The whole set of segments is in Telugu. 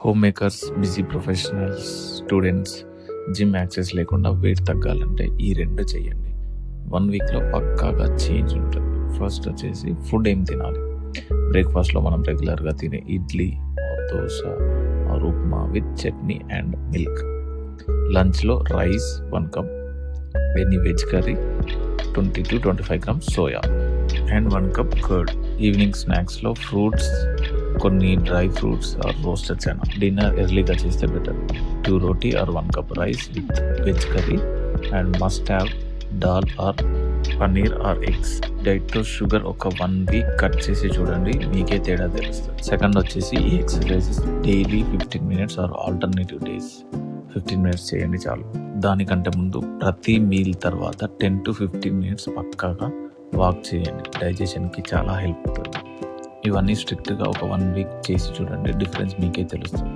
Home makers, busy professionals, students gym access లేకుండా వెయిట్ తగ్గాలంటే ఈ 2 చేయండి. 1 వీక్లో పక్కాగా చేంజ్ ఉంటుంది. ఫస్ట్ వచ్చేసి ఫుడ్ ఏం తినాలి. బ్రేక్ఫాస్ట్లో మనం రెగ్యులర్గా తినే idli or dosa or upma with chutney and milk. లంచ్లో rice 1 cup, any veg curry, 20 to 25 grams soya and 1 cup curd. Evening స్నాక్స్లో ఫ్రూట్స్, కొన్ని dry fruits or roasted chana. Dinner ఎర్లీగా చేస్తే better. 2 roti or 1 cup rice with veg curry and must have dal or paneer or eggs. డైట్తో షుగర్ ఒక 1 వీక్ కట్ చేసి చూడండి, మీకే తేడా తెలుస్తుంది. సెకండ్ వచ్చేసి ఈ exercises daily 15 minutes or alternative days 15 minutes చేయండి చాలు. దానికంటే ముందు ప్రతి మీల్ తర్వాత 10 to 15 minutes పక్కాగా వాక్ చేయండి. డైజెషన్కి చాలా హెల్ప్ అవుతుంది. ఇవన్నీ స్ట్రిక్ట్గా ఒక 1 వీక్ చేసి చూడండి, డిఫరెన్స్ మీకే తెలుస్తుంది.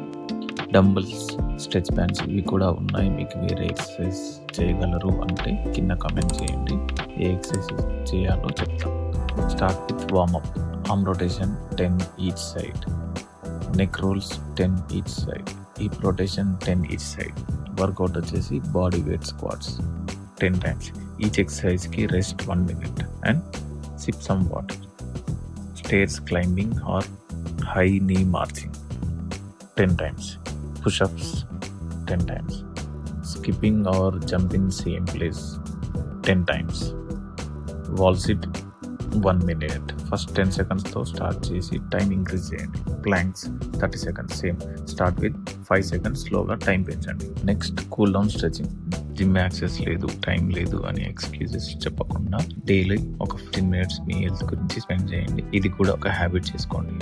డంబుల్స్, స్ట్రెచ్ బ్యాండ్స్ ఇవి కూడా ఉన్నాయి. మీకు వేరే ఎక్సర్సైజ్ చేయగలరు అంటే కింద కామెంట్ చేయండి, ఏ ఎక్సర్సైజ్ చేయాలో చెప్తాం. Start with warmup. Arm rotation 10 each side, neck rolls 10 each side, hip rotation 10 each side. Workout వచ్చేసి body weight squats 10 times. Each ఎక్సర్సైజ్కి rest 1 minute and sip some water. Stairs climbing or high knee marching 10 times. Pushups 10 times. Skipping or jump in same place 10 times. Wall sit 1 minute. First 10 secondsతో స్టార్ట్ చేసి టైం ఇంక్రీజ్ చేయండి. Planks 30 seconds same. Start with 5 seconds, స్లోగా టైం పెంచండి. Next cool down stretching. Gym access లేదు, టైం లేదు అని ఎక్స్క్యూజెస్ చెప్పకుండా డైలీ ఒక 15 minutes మీ హెల్త్ గురించి స్పెండ్ చేయండి. ఇది కూడా ఒక హ్యాబిట్ చేసుకోండి.